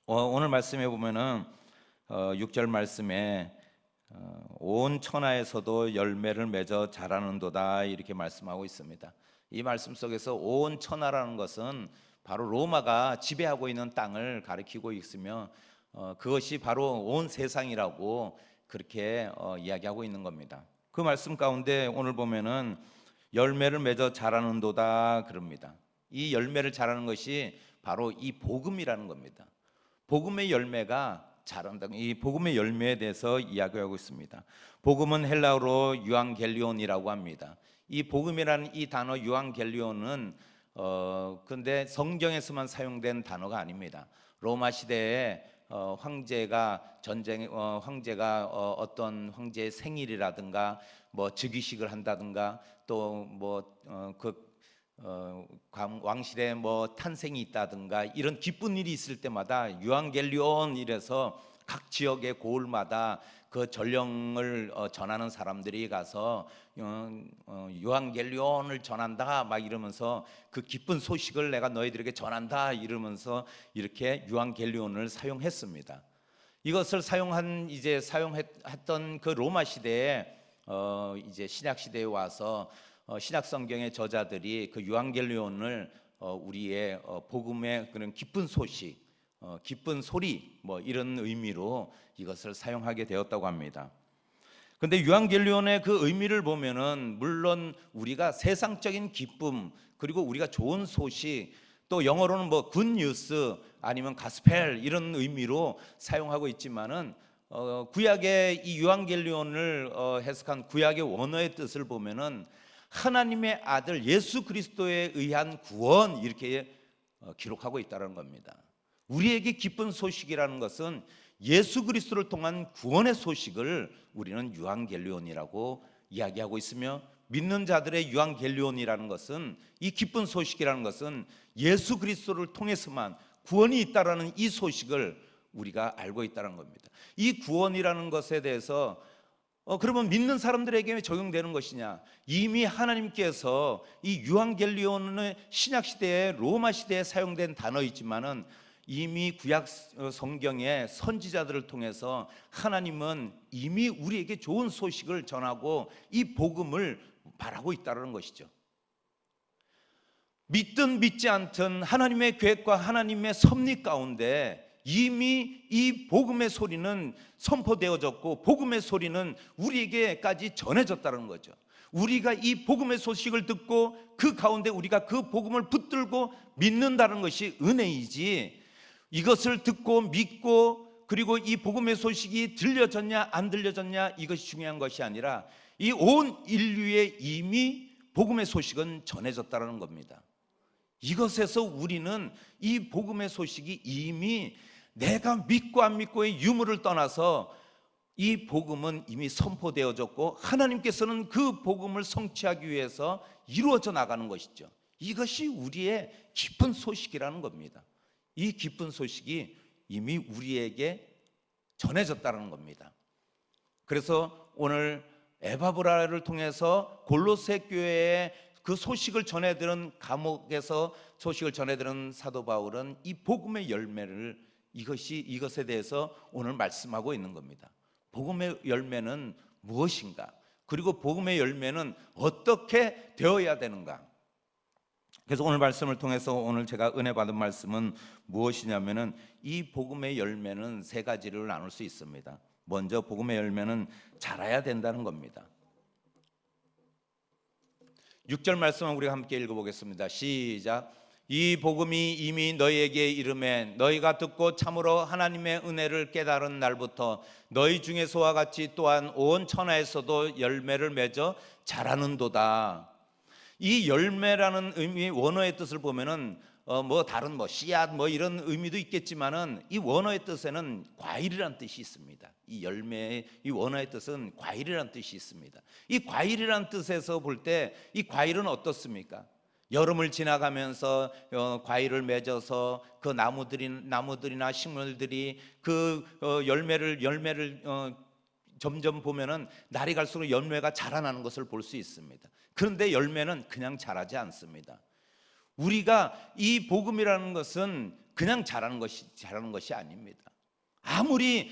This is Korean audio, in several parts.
오늘 말씀에 보면은 6절 말씀에 온 천하에서도 열매를 맺어 자라는도다 이렇게 말씀하고 있습니다. 이 말씀 속에서 온 천하라는 것은 바로 로마가 지배하고 있는 땅을 가리키고 있으며 그것이 바로 온 세상이라고 그렇게 이야기하고 있는 겁니다. 그 말씀 가운데 오늘 보면은 열매를 맺어 자라는도다 그럽니다. 이 열매를 자라는 것이 바로 이 복음이라는 겁니다. 복음의 열매가 자란다. 이 복음의 열매에 대해서 이야기하고 있습니다. 복음은 헬라어로 유앙겔리온이라고 합니다. 이 복음이라는 이 단어 유앙겔리온은 근데 성경에서만 사용된 단어가 아닙니다. 로마 시대에 황제가 어떤 황제의 생일이라든가 뭐 즉위식을 한다든가 또뭐 왕실에 뭐 탄생이 있다든가 이런 기쁜 일이 있을 때마다 유앙겔리온 이래서 각 지역의 고을마다 그 전령을 전하는 사람들이 가서 유앙겔리온을 전한다 막 이러면서 그 기쁜 소식을 내가 너희들에게 전한다 이러면서 이렇게 유앙겔리온을 사용했습니다. 이것을 사용했던 그 로마 시대에 이제 신약 시대에 와서 신약 성경의 저자들이 그 유앙겔리온을 우리의 복음의 그런 기쁜 소식, 기쁜 소리 뭐 이런 의미로 이것을 사용하게 되었다고 합니다. 근데 유앙겔리온의 그 의미를 보면은 물론 우리가 세상적인 기쁨 그리고 우리가 좋은 소식 또 영어로는 뭐 굿뉴스 아니면 가스펠 이런 의미로 사용하고 있지만은 구약의 이 유앙겔리온을 해석한 구약의 원어의 뜻을 보면은 하나님의 아들 예수 그리스도에 의한 구원 이렇게 기록하고 있다는 겁니다. 우리에게 기쁜 소식이라는 것은 예수 그리스도를 통한 구원의 소식을 우리는 유앙겔리온이라고 이야기하고 있으며 믿는 자들의 유앙겔리온이라는 것은 이 기쁜 소식이라는 것은 예수 그리스도를 통해서만 구원이 있다라는 이 소식을 우리가 알고 있다는 겁니다. 이 구원이라는 것에 대해서 그러면 믿는 사람들에게 적용되는 것이냐? 이미 하나님께서 이 유앙겔리온은 신약 시대에 로마 시대에 사용된 단어이지만은 이미 구약 성경의 선지자들을 통해서 하나님은 이미 우리에게 좋은 소식을 전하고 이 복음을 말하고 있다는 것이죠. 믿든 믿지 않든 하나님의 계획과 하나님의 섭리 가운데 이미 이 복음의 소리는 선포되어졌고 복음의 소리는 우리에게까지 전해졌다는 거죠. 우리가 이 복음의 소식을 듣고 그 가운데 우리가 그 복음을 붙들고 믿는다는 것이 은혜이지, 이것을 듣고 믿고 그리고 이 복음의 소식이 들려졌냐 안 들려졌냐 이것이 중요한 것이 아니라 이 온 인류에 이미 복음의 소식은 전해졌다는 겁니다. 이것에서 우리는 이 복음의 소식이 이미 내가 믿고 안 믿고의 유무를 떠나서 이 복음은 이미 선포되어졌고 하나님께서는 그 복음을 성취하기 위해서 이루어져 나가는 것이죠. 이것이 우리의 기쁜 소식이라는 겁니다. 이 기쁜 소식이 이미 우리에게 전해졌다는 겁니다. 그래서 오늘 에바브라를 통해서 골로새 교회에 그 소식을 전해들은 감옥에서 소식을 전해들은 사도 바울은 이 복음의 열매를 이것에 대해서 오늘 말씀하고 있는 겁니다. 복음의 열매는 무엇인가? 그리고 복음의 열매는 어떻게 되어야 되는가? 그래서 오늘 말씀을 통해서 오늘 제가 은혜 받은 말씀은 무엇이냐면은 이 복음의 열매는 세 가지를 나눌 수 있습니다. 먼저 복음의 열매는 자라야 된다는 겁니다. 6절 말씀을 우리가 함께 읽어보겠습니다. 시작. 이 복음이 이미 너희에게 이르매 너희가 듣고 참으로 하나님의 은혜를 깨달은 날부터 너희 중에서와 같이 또한 온 천하에서도 열매를 맺어 자라는도다. 이 열매라는 의미 원어의 뜻을 보면은 다른 씨앗 이런 의미도 있겠지만은 이 원어의 뜻에는 과일이라는 뜻이 있습니다. 이 열매의 이 원어의 뜻은 과일이라는 뜻이 있습니다. 이 과일이라는 뜻에서 볼 때 이 과일은 어떻습니까? 여름을 지나가면서 과일을 맺어서 그 나무들이나 식물들이 그 열매를 점점 보면은 날이 갈수록 열매가 자라나는 것을 볼 수 있습니다. 그런데 열매는 그냥 자라지 않습니다. 우리가 이 복음이라는 것은 그냥 자라는 것이 아닙니다. 아무리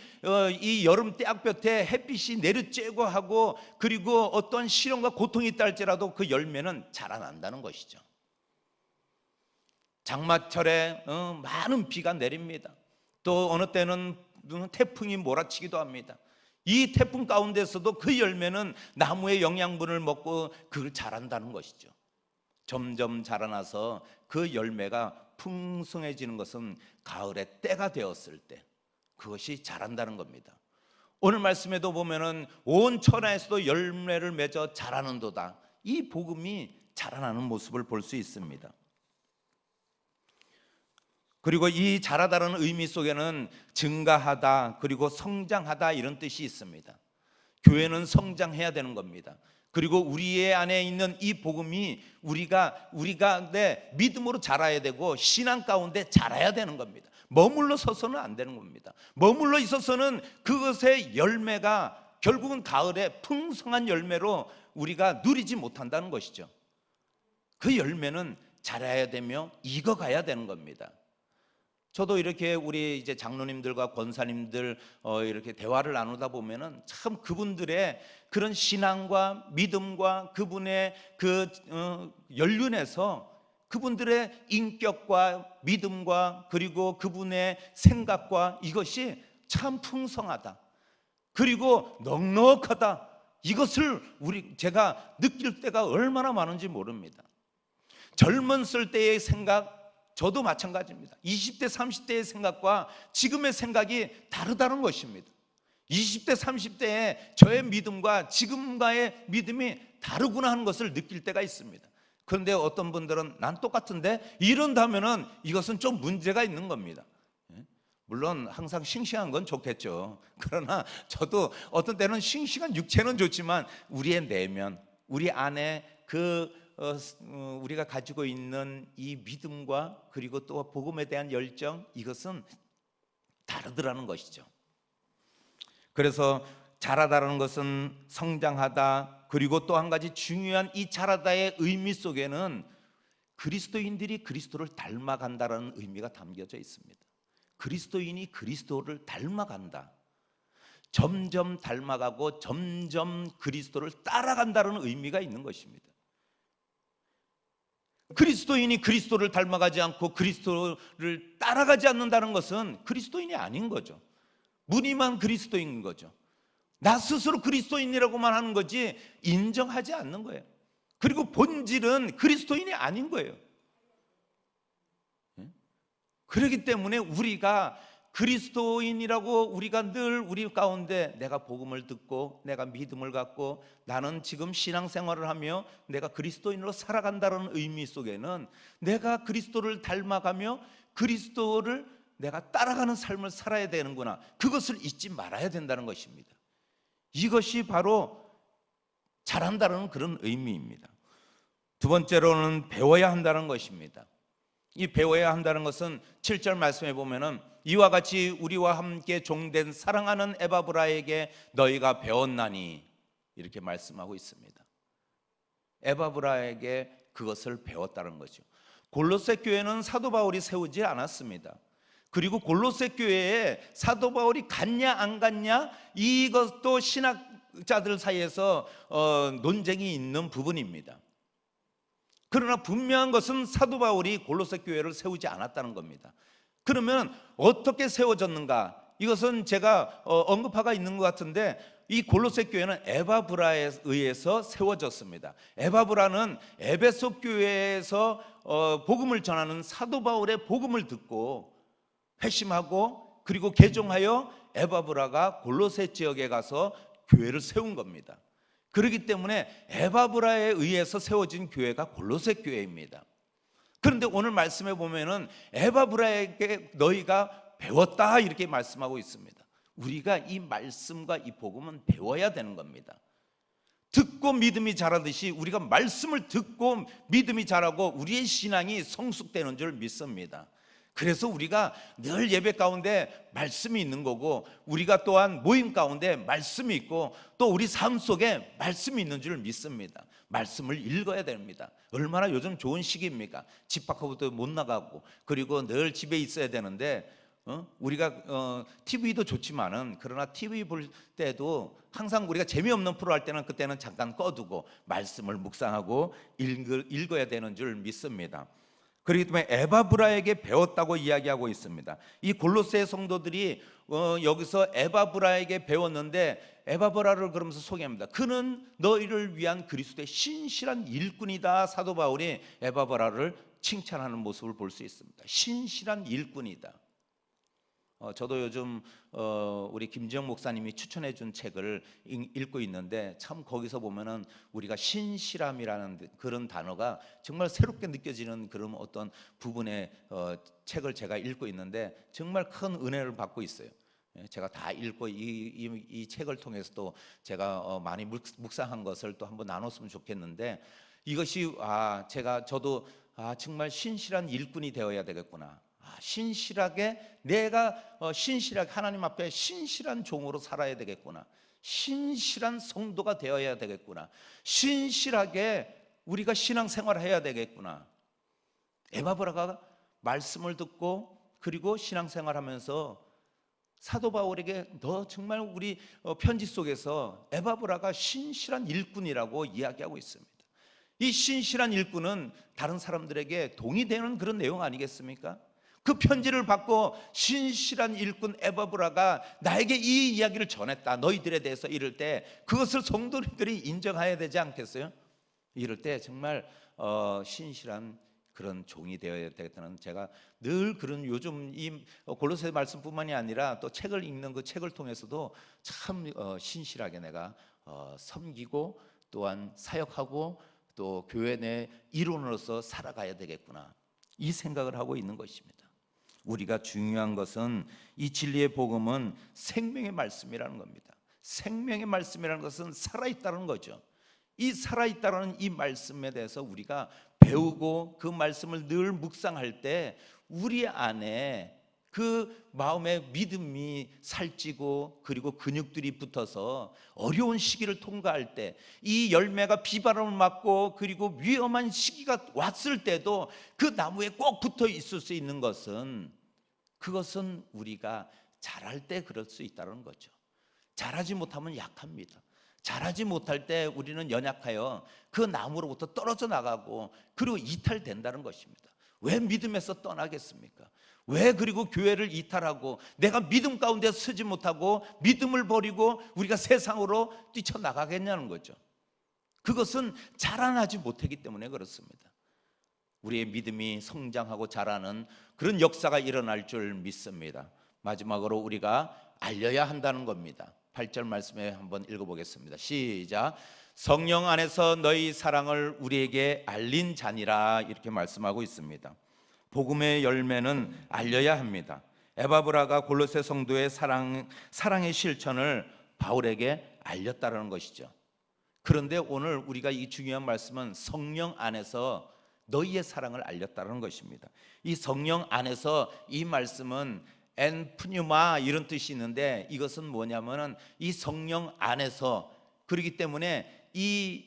이 여름 때학볕에 햇빛이 내리쬐고 하고 그리고 어떤 시련과 고통이 있다 할지라도 그 열매는 자라난다는 것이죠. 장마철에 많은 비가 내립니다. 또 어느 때는 태풍이 몰아치기도 합니다. 이 태풍 가운데서도 그 열매는 나무의 영양분을 먹고 그걸 자란다는 것이죠. 점점 자라나서 그 열매가 풍성해지는 것은 가을의 때가 되었을 때 그것이 자란다는 겁니다. 오늘 말씀에도 보면은 온 천하에서도 열매를 맺어 자라는도다. 이 복음이 자라나는 모습을 볼 수 있습니다. 그리고 이 자라다라는 의미 속에는 증가하다 그리고 성장하다 이런 뜻이 있습니다. 교회는 성장해야 되는 겁니다. 그리고 우리의 안에 있는 이 복음이 우리가 내 믿음으로 자라야 되고 신앙 가운데 자라야 되는 겁니다. 머물러 서서는 안 되는 겁니다. 머물러 있어서는 그것의 열매가 결국은 가을에 풍성한 열매로 우리가 누리지 못한다는 것이죠. 그 열매는 자라야 되며 익어가야 되는 겁니다. 저도 이렇게 우리 이제 장로님들과 권사님들 이렇게 대화를 나누다 보면은 참 그분들의 그런 신앙과 믿음과 그분의 그 연륜에서 그분들의 인격과 믿음과 그리고 그분의 생각과 이것이 참 풍성하다. 그리고 넉넉하다. 이것을 제가 느낄 때가 얼마나 많은지 모릅니다. 젊었을 때의 생각 저도 마찬가지입니다. 20대 30대의 생각과 지금의 생각이 다르다는 것입니다. 20대 30대의 저의 믿음과 지금과의 믿음이 다르구나 하는 것을 느낄 때가 있습니다. 그런데 어떤 분들은 난 똑같은데 이런다면은 이것은 좀 문제가 있는 겁니다. 물론 항상 싱싱한 건 좋겠죠. 그러나 저도 어떤 때는 싱싱한 육체는 좋지만 우리의 내면, 우리 안에 우리가 가지고 있는 이 믿음과 그리고 또 복음에 대한 열정, 이것은 다르더라는 것이죠. 그래서 자라다라는 것은 성장하다, 그리고 또 한 가지 중요한 이 자라다의 의미 속에는 그리스도인들이 그리스도를 닮아간다라는 의미가 담겨져 있습니다. 그리스도인이 그리스도를 닮아간다, 점점 닮아가고 점점 그리스도를 따라간다는 의미가 있는 것입니다. 그리스도인이 그리스도를 닮아가지 않고 그리스도를 따라가지 않는다는 것은 그리스도인이 아닌 거죠. 무늬만 그리스도인 거죠. 나 스스로 그리스도인이라고만 하는 거지 인정하지 않는 거예요. 그리고 본질은 그리스도인이 아닌 거예요. 그렇기 때문에 우리가 그리스도인이라고 우리가 늘 우리 가운데 내가 복음을 듣고 내가 믿음을 갖고 나는 지금 신앙생활을 하며 내가 그리스도인으로 살아간다는 의미 속에는 내가 그리스도를 닮아가며 그리스도를 내가 따라가는 삶을 살아야 되는구나, 그것을 잊지 말아야 된다는 것입니다. 이것이 바로 잘한다는 그런 의미입니다. 두 번째로는 배워야 한다는 것입니다. 이 배워야 한다는 것은 7절 말씀에 보면은 이와 같이 우리와 함께 종된 사랑하는 에바브라에게 너희가 배웠나니, 이렇게 말씀하고 있습니다. 에바브라에게 그것을 배웠다는 거죠. 골로새 교회는 사도 바울이 세우지 않았습니다. 그리고 골로새 교회에 사도 바울이 갔냐 안 갔냐, 이것도 신학자들 사이에서 논쟁이 있는 부분입니다. 그러나 분명한 것은 사도 바울이 골로새 교회를 세우지 않았다는 겁니다. 그러면 어떻게 세워졌는가? 이것은 제가 언급하가 있는 것 같은데 이 골로새 교회는 에바브라에 의해서 세워졌습니다. 에바브라는 에베소 교회에서 복음을 전하는 사도 바울의 복음을 듣고 회심하고 그리고 개종하여 에바브라가 골로새 지역에 가서 교회를 세운 겁니다. 그렇기 때문에 에바브라에 의해서 세워진 교회가 골로새 교회입니다. 그런데 오늘 말씀에 보면은 에바브라에게 너희가 배웠다, 이렇게 말씀하고 있습니다. 우리가 이 말씀과 이 복음은 배워야 되는 겁니다. 듣고 믿음이 자라듯이 우리가 말씀을 듣고 믿음이 자라고 우리의 신앙이 성숙되는 줄 믿습니다. 그래서 우리가 늘 예배 가운데 말씀이 있는 거고, 우리가 또한 모임 가운데 말씀이 있고, 또 우리 삶 속에 말씀이 있는 줄 믿습니다. 말씀을 읽어야 됩니다. 얼마나 요즘 좋은 시기입니까? 집 밖으로도 못 나가고, 그리고 늘 집에 있어야 되는데, 우리가 TV도 좋지만은, 그러나 TV 볼 때도 항상 우리가 재미없는 프로 할 때는 그때는 잠깐 꺼두고 말씀을 묵상하고 읽어야 되는 줄 믿습니다. 그렇기 때문에 에바브라에게 배웠다고 이야기하고 있습니다. 이 골로새 성도들이 여기서 에바브라에게 배웠는데, 에바브라를 그러면서 소개합니다. 그는 너희를 위한 그리스도의 신실한 일꾼이다. 사도 바울이 에바브라를 칭찬하는 모습을 볼 수 있습니다. 신실한 일꾼이다. 저도 요즘 우리 김지영 목사님이 추천해 준 책을 읽고 있는데, 참 거기서 보면은 우리가 신실함이라는 그런 단어가 정말 새롭게 느껴지는 그런 어떤 부분의 책을 제가 읽고 있는데, 정말 큰 은혜를 받고 있어요. 제가 다 읽고 이 책을 통해서도 제가 많이 묵상한 것을 또 한번 나눴으면 좋겠는데, 이것이 저도 정말 신실한 일꾼이 되어야 되겠구나. 신실하게 내가 신실하게 하나님 앞에 신실한 종으로 살아야 되겠구나. 신실한 성도가 되어야 되겠구나. 신실하게 우리가 신앙생활을 해야 되겠구나. 에바브라가 말씀을 듣고 그리고 신앙생활하면서 사도 바울에게 너 정말 우리 편지 속에서 에바브라가 신실한 일꾼이라고 이야기하고 있습니다. 이 신실한 일꾼은 다른 사람들에게 동의되는 그런 내용 아니겠습니까? 그 편지를 받고 신실한 일꾼 에바브라가 나에게 이 이야기를 전했다, 너희들에 대해서 이럴 때 그것을 성도들이 인정해야 되지 않겠어요? 이럴 때 정말 신실한 그런 종이 되어야 되겠다는, 제가 늘 그런, 요즘 이 골로새 말씀뿐만이 아니라 또 책을 읽는 그 책을 통해서도 참 신실하게 내가 섬기고 또한 사역하고 또 교회 내 일원으로서 살아가야 되겠구나, 이 생각을 하고 있는 것입니다. 우리가 중요한 것은 이 진리의 복음은 생명의 말씀이라는 겁니다. 생명의 말씀이라는 것은 살아있다는 거죠. 이 살아있다는 이 말씀에 대해서 우리가 배우고 그 말씀을 늘 묵상할 때 우리 안에 그 마음의 믿음이 살찌고 그리고 근육들이 붙어서 어려운 시기를 통과할 때, 이 열매가 비바람을 맞고 그리고 위험한 시기가 왔을 때도 그 나무에 꼭 붙어 있을 수 있는 것은, 그것은 우리가 잘할 때 그럴 수 있다는 거죠. 잘하지 못하면 약합니다. 잘하지 못할 때 우리는 연약하여 그 나무로부터 떨어져 나가고 그리고 이탈된다는 것입니다. 왜 믿음에서 떠나겠습니까? 왜 그리고 교회를 이탈하고 내가 믿음 가운데 서지 못하고 믿음을 버리고 우리가 세상으로 뛰쳐나가겠냐는 거죠. 그것은 자라나지 못하기 때문에 그렇습니다. 우리의 믿음이 성장하고 자라는 그런 역사가 일어날 줄 믿습니다. 마지막으로 우리가 알려야 한다는 겁니다. 8절 말씀에 한번 읽어보겠습니다. 시작. 성령 안에서 너희 사랑을 우리에게 알린 자니라, 이렇게 말씀하고 있습니다. 복음의 열매는 알려야 합니다. 에바브라가 골로새 성도의 사랑의 실천을 바울에게 알렸다는 것이죠. 그런데 오늘 우리가 이 중요한 말씀은 성령 안에서 너희의 사랑을 알렸다는 것입니다. 이 성령 안에서, 이 말씀은 엔프뉴마 이런 뜻이 있는데, 이것은 뭐냐면은 이 성령 안에서, 그렇기 때문에 이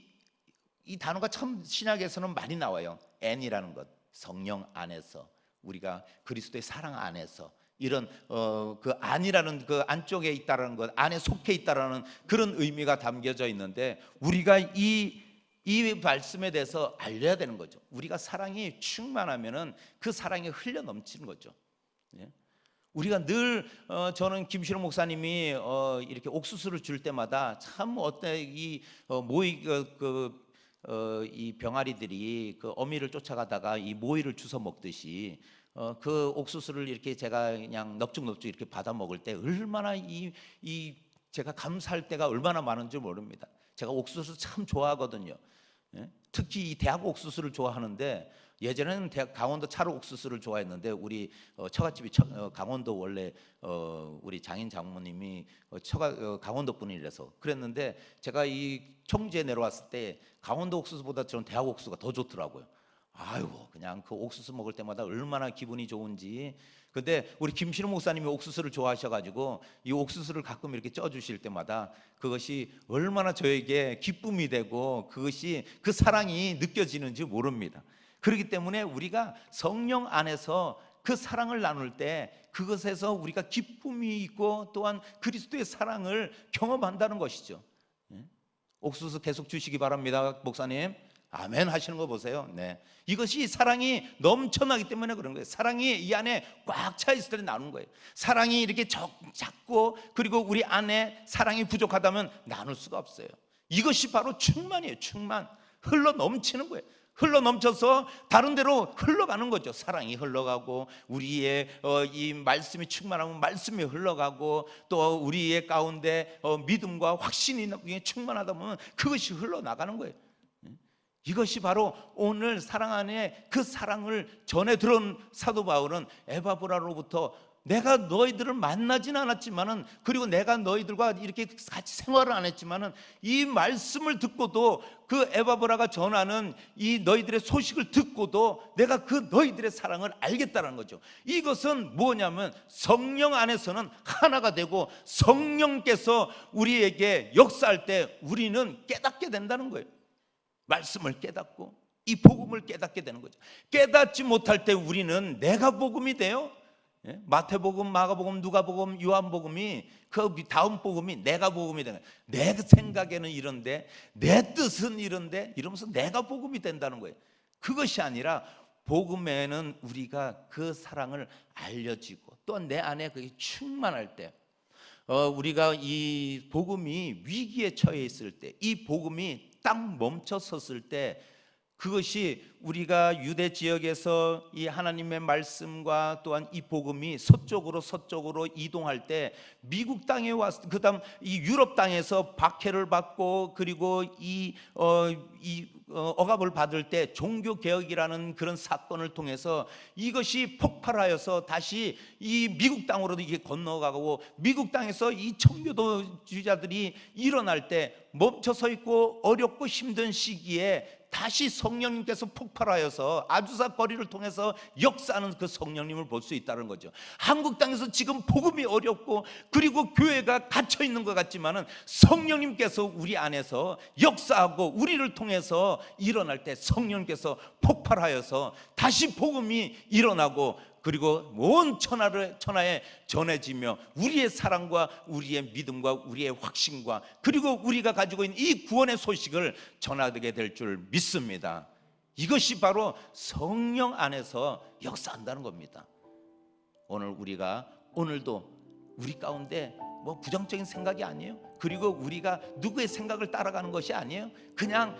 단어가 참 신약에서는 많이 나와요. 엔이라는 것, 성령 안에서, 우리가 그리스도의 사랑 안에서, 이런 그 안이라는 그 안쪽에 있다라는 것, 안에 속해 있다라는 그런 의미가 담겨져 있는데, 우리가 이 말씀에 대해서 알려야 되는 거죠. 우리가 사랑이 충만하면은 그 사랑이 흘러 넘치는 거죠. 예? 우리가 늘 저는 김신호 목사님이 이렇게 옥수수를 줄 때마다 참 어때 이 이 병아리들이 그 어미를 쫓아가다가 이 모이를 주워 먹듯이 그 옥수수를 이렇게 제가 그냥 넙죽넙죽 이렇게 받아 먹을 때 얼마나 제가 감사할 때가 얼마나 많은지 모릅니다. 제가 옥수수 참 좋아하거든요. 예? 특히 이 대학 옥수수를 좋아하는데, 예전에는 강원도 차로 옥수수를 좋아했는데, 우리 처갓집이 강원도, 원래 우리 장인 장모님이 강원도 분이라서 그랬는데, 제가 이 청주에 내려왔을 때 강원도 옥수수보다 저는 대학 옥수수가 더 좋더라고요. 아이고 그냥 그 옥수수 먹을 때마다 얼마나 기분이 좋은지. 근데 우리 김신호 목사님이 옥수수를 좋아하셔가지고 이 옥수수를 가끔 이렇게 쪄주실 때마다 그것이 얼마나 저에게 기쁨이 되고 그것이 그 사랑이 느껴지는지 모릅니다. 그렇기 때문에 우리가 성령 안에서 그 사랑을 나눌 때 그것에서 우리가 기쁨이 있고 또한 그리스도의 사랑을 경험한다는 것이죠. 옥수수 계속 주시기 바랍니다, 목사님. 아멘 하시는 거 보세요. 네, 이것이 사랑이 넘쳐나기 때문에 그런 거예요. 사랑이 이 안에 꽉 차 있을 때 나눈 거예요. 사랑이 이렇게 작고 그리고 우리 안에 사랑이 부족하다면 나눌 수가 없어요. 이것이 바로 충만이에요. 충만. 흘러 넘치는 거예요. 흘러 넘쳐서 다른 데로 흘러가는 거죠. 사랑이 흘러가고 우리의 이 말씀이 충만하면 말씀이 흘러가고 또 우리의 가운데 믿음과 확신이 충만하다 보면 그것이 흘러나가는 거예요. 이것이 바로 오늘 사랑 안에 그 사랑을 전해 들은 사도 바울은 에바브라로부터 내가 너희들을 만나진 않았지만은 그리고 내가 너희들과 이렇게 같이 생활을 안 했지만은 이 말씀을 듣고도 그 에바브라가 전하는 이 너희들의 소식을 듣고도 내가 그 너희들의 사랑을 알겠다는 거죠. 이것은 뭐냐면 성령 안에서는 하나가 되고 성령께서 우리에게 역사할 때 우리는 깨닫게 된다는 거예요. 말씀을 깨닫고 이 복음을 깨닫게 되는 거죠. 깨닫지 못할 때 우리는 내가 복음이 돼요. 마태복음, 마가복음, 누가복음, 요한복음이 그 다음 복음이 내가 복음이 되는 거예요. 내 생각에는 이런데 내 뜻은 이런데 이러면서 내가 복음이 된다는 거예요. 그것이 아니라 복음에는 우리가 그 사랑을 알려지고 또 내 안에 그게 충만할 때 우리가 이 복음이 위기에 처해 있을 때 이 복음이 딱 멈춰 섰을 때 그것이 우리가 유대 지역에서 이 하나님의 말씀과 또한 이 복음이 서쪽으로 이동할 때 미국 땅에 와서 그다음 이 유럽 땅에서 박해를 받고 그리고 억압을 받을 때 종교 개혁이라는 그런 사건을 통해서 이것이 폭발하여서 다시 이 미국 땅으로도 이게 건너가고 미국 땅에서 이 청교도주의자들이 일어날 때 멈춰 서 있고 어렵고 힘든 시기에 다시 성령님께서 폭발하여서 아주사 거리를 통해서 역사하는 그 성령님을 볼 수 있다는 거죠. 한국 땅에서 지금 복음이 어렵고 그리고 교회가 갇혀 있는 것 같지만은 성령님께서 우리 안에서 역사하고 우리를 통해서 일어날 때 성령님께서 폭발하여서 다시 복음이 일어나고 그리고 온 천하에 전해지며 우리의 사랑과 우리의 믿음과 우리의 확신과 그리고 우리가 가지고 있는 이 구원의 소식을 전하게 될 줄 믿습니다. 이것이 바로 성령 안에서 역사한다는 겁니다. 오늘도 우리 가운데 뭐 부정적인 생각이 아니에요. 그리고 우리가 누구의 생각을 따라가는 것이 아니에요. 그냥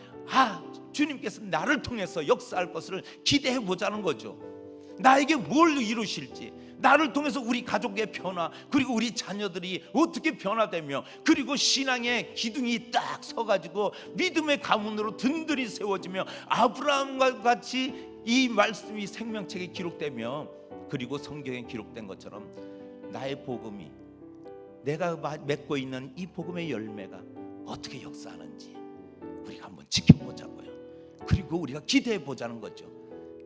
주님께서 나를 통해서 역사할 것을 기대해 보자는 거죠. 나에게 뭘 이루실지, 나를 통해서 우리 가족의 변화, 그리고 우리 자녀들이 어떻게 변화되며 그리고 신앙의 기둥이 딱 서가지고 믿음의 가문으로 든든히 세워지며 아브라함과 같이 이 말씀이 생명책에 기록되며 그리고 성경에 기록된 것처럼 나의 복음이 내가 맺고 있는 이 복음의 열매가 어떻게 역사하는지 우리가 한번 지켜보자고요. 그리고 우리가 기대해 보자는 거죠.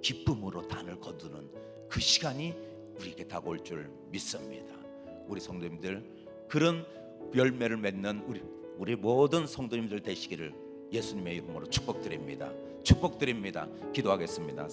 기쁨으로 단을 거두는 그 시간이 우리에게 다가올 줄 믿습니다. 우리 성도님들 그런 열매를 맺는 우리 모든 성도님들 되시기를 예수님의 이름으로 축복드립니다. 기도하겠습니다.